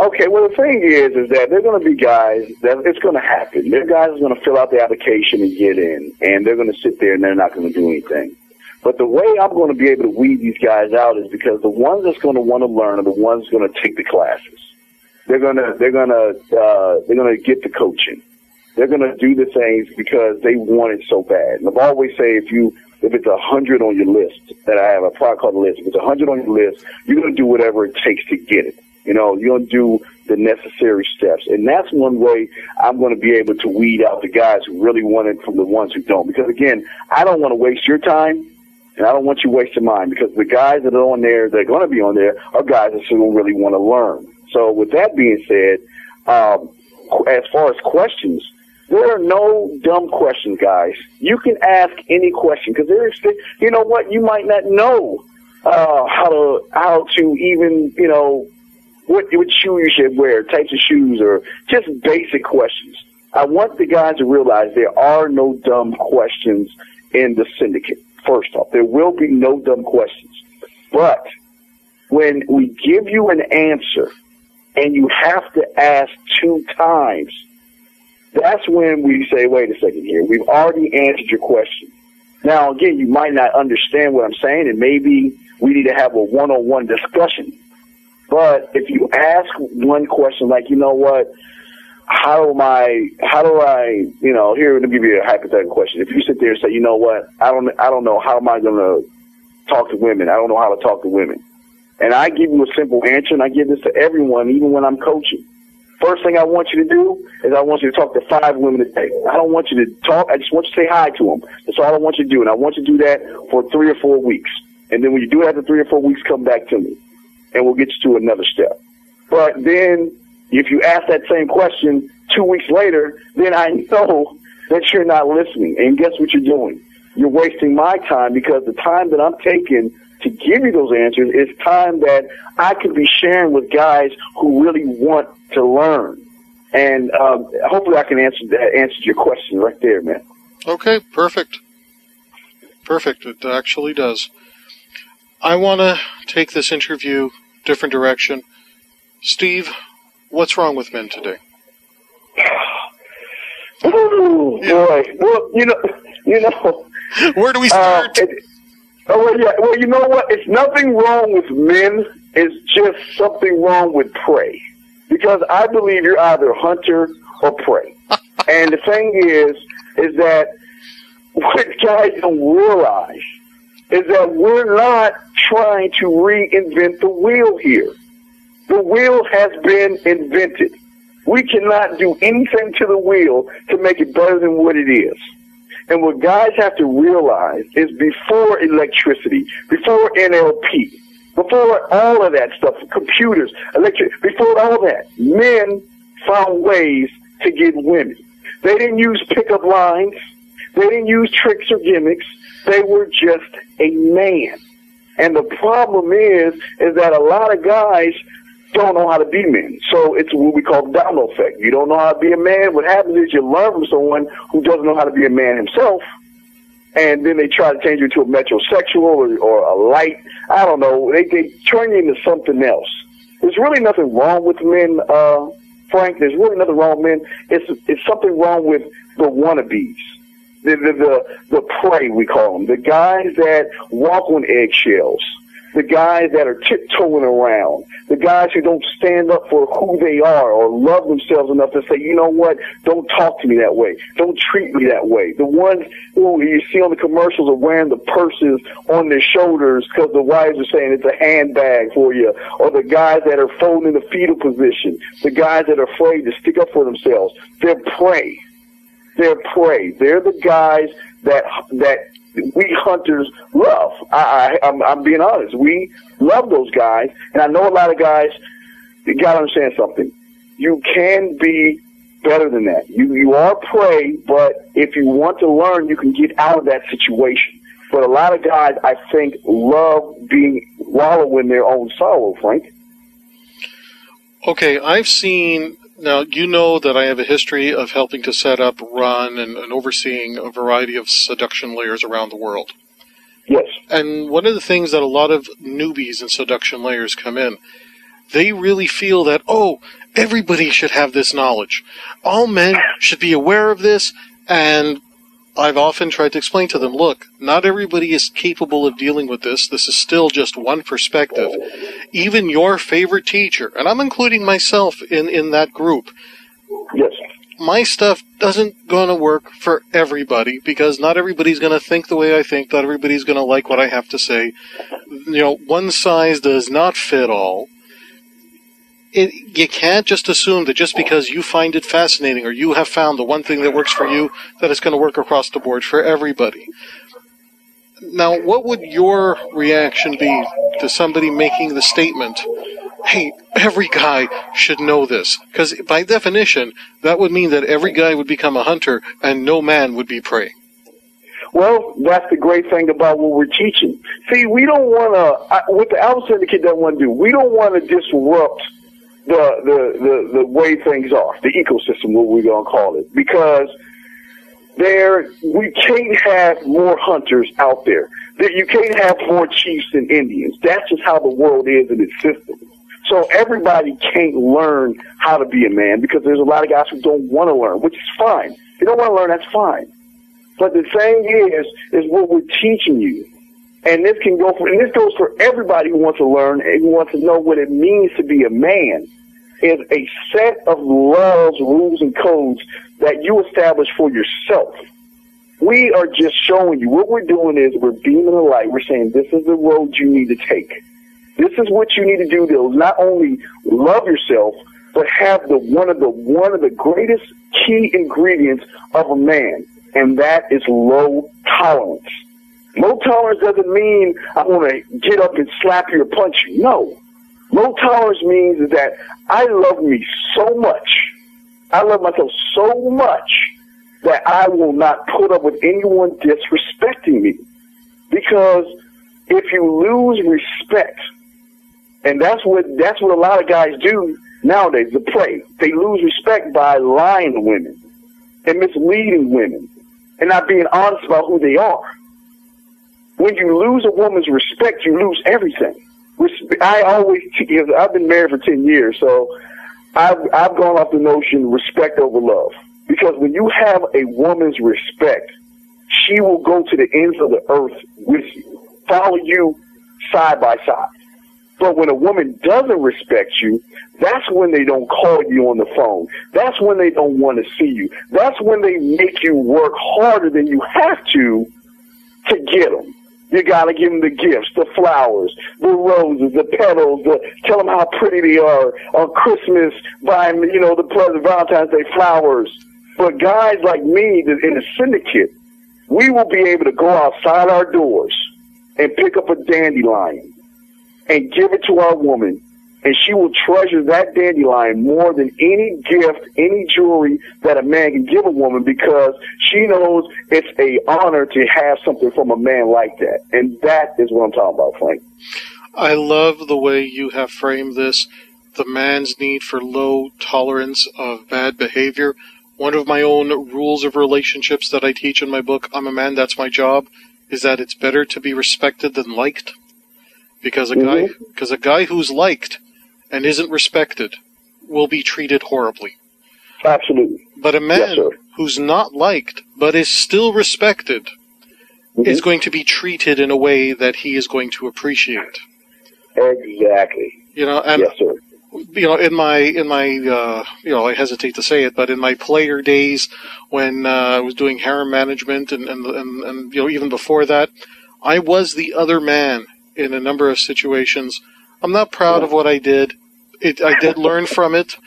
Okay, well, the thing is that there are going to be guys that it's going to happen. There are guys who are going to fill out the application and get in, and they're going to sit there and they're not going to do anything. But the way I'm going to be able to weed these guys out is because the ones that's going to want to learn are the ones going to take the classes. They're going to get the coaching. They're going to do the things because they want it so bad. And I've always say if it's 100 on your list, that I have a product called a list. If it's 100 on your list, you're going to do whatever it takes to get it. You know, you're going to do the necessary steps. And that's one way I'm going to be able to weed out the guys who really want it from the ones who don't. Because, again, I don't want to waste your time, and I don't want you wasting mine. Because the guys that are on there, that are going to be on there, are guys that don't really want to learn. So with that being said, as far as questions, there are no dumb questions, guys. You can ask any question. Because you know what? You might not know how to even, you know, what shoe you should wear, types of shoes, or just basic questions. I want the guys to realize there are no dumb questions in the syndicate. First off, there will be no dumb questions. But when we give you an answer and you have to ask 2 times, that's when we say, wait a second here, we've already answered your question. Now, again, you might not understand what I'm saying, and maybe we need to have a one-on-one discussion. But if you ask one question like, you know what, how do I, you know, here, let me give you a hypothetical question. If you sit there and say, you know what, I don't know, how am I going to talk to women? I don't know how to talk to women. And I give you a simple answer, and I give this to everyone, even when I'm coaching. First thing I want you to do is I want you to talk to 5 women a day. I don't want you to talk. I just want you to say hi to them. That's all I want you to do. And I want you to do that for 3 or 4 weeks. And then when you do it after 3 or 4 weeks, come back to me, and we'll get you to another step. But then if you ask that same question 2 weeks later, then I know that you're not listening. And guess what you're doing? You're wasting my time, because the time that I'm taking to give you those answers is time that I could be sharing with guys who really want to learn. And hopefully I can answer your question right there, man. Okay, perfect. Perfect. It actually does. I want to take this interview different direction. Steve, what's wrong with men today? Oh, boy. Well, you know. Where do we start? Well, you know what? It's nothing wrong with men. It's just something wrong with prey. Because I believe you're either hunter or prey. And the thing is that what guys don't realize is that we're not trying to reinvent the wheel here. The wheel has been invented. We cannot do anything to the wheel to make it better than what it is. And what guys have to realize is before electricity, before NLP, before all of that stuff, computers, before all that, men found ways to get women. They didn't use pickup lines. They didn't use tricks or gimmicks. They were just a man. And the problem is that a lot of guys don't know how to be men. So it's what we call the domino effect. You don't know how to be a man. What happens is you learn from someone who doesn't know how to be a man himself, and then they try to change you to a metrosexual or a light. I don't know. They turn you into something else. There's really nothing wrong with men, Frank. There's really nothing wrong with men. It's something wrong with the wannabes. The prey, we call them. The guys that walk on eggshells. The guys that are tiptoeing around. The guys who don't stand up for who they are or love themselves enough to say, you know what, don't talk to me that way. Don't treat me that way. The ones who you see on the commercials are wearing the purses on their shoulders because the wives are saying it's a handbag for you. Or the guys that are folding in the fetal position. The guys that are afraid to stick up for themselves. They're prey. They're prey. They're the guys that we hunters love. I'm being honest. We love those guys. And I know a lot of guys, you got to understand something. You can be better than that. You are prey, but if you want to learn, you can get out of that situation. But a lot of guys, I think, love wallow in their own sorrow, Frank. Okay, I've seen... Now, you know that I have a history of helping to set up, run, and overseeing a variety of seduction layers around the world. Yes. And one of the things that a lot of newbies in seduction layers come in, they really feel that, oh, everybody should have this knowledge. All men should be aware of this, and I've often tried to explain to them, look, not everybody is capable of dealing with this. This is still just one perspective. Even your favorite teacher, and I'm including myself in that group, Yes. my stuff doesn't going to work for everybody, because not everybody's going to think the way I think, not everybody's going to like what I have to say. One size does not fit all. You can't just assume that just because you find it fascinating or you have found the one thing that works for you, that it's going to work across the board for everybody. Now, what would your reaction be to somebody making the statement, hey, every guy should know this? Because by definition, that would mean that every guy would become a hunter and no man would be prey. Well, that's the great thing about what we're teaching. See, we don't want to, what the Alpha Syndicate doesn't want to do, we don't want to disrupt the way things are, the ecosystem, what we're going to call it, because we can't have more hunters out there. You can't have more chiefs than Indians. That's just how the world is in its system. So everybody can't learn how to be a man, because there's a lot of guys who don't want to learn, which is fine. If you don't want to learn, that's fine. But the thing is what we're teaching you. And this goes for everybody who wants to learn and who wants to know what it means to be a man, is a set of laws, rules, and codes that you establish for yourself. We are just showing you. What we're doing is we're beaming a light. We're saying this is the road you need to take. This is what you need to do to not only love yourself, but have one of the greatest key ingredients of a man, and that is low tolerance. Low tolerance doesn't mean I want to get up and slap you or punch you. No. Low tolerance means is that I love me so much, I love myself so much, that I will not put up with anyone disrespecting me. Because if you lose respect, and that's what a lot of guys do nowadays, the prey. They lose respect by lying to women and misleading women and not being honest about who they are. When you lose a woman's respect, you lose everything. I've been married for 10 years, so I've gone off the notion respect over love. Because when you have a woman's respect, she will go to the ends of the earth with you, follow you side by side. But when a woman doesn't respect you, that's when they don't call you on the phone. That's when they don't want to see you. That's when they make you work harder than you have to get them. You got to give them the gifts, the flowers, the roses, the petals, tell them how pretty they are on Christmas, buy them, the pleasant Valentine's Day flowers. But guys like me in the syndicate, we will be able to go outside our doors and pick up a dandelion and give it to our woman, and she will treasure that dandelion more than any gift, any jewelry that a man can give a woman, because she knows it's an honor to have something from a man like that. And that is what I'm talking about, Frank. I love the way you have framed this, the man's need for low tolerance of bad behavior. One of my own rules of relationships that I teach in my book, I'm a Man, That's My Job, is that it's better to be respected than liked. Because a guy who's liked and isn't respected will be treated horribly. Absolutely. But a man who's not liked but is still respected is going to be treated in a way that he is going to appreciate. Exactly. And yes, sir. In my I hesitate to say it, but in my player days when I was doing harem management and even before that, I was the other man in a number of situations. I'm not proud of what I did. I did learn from it,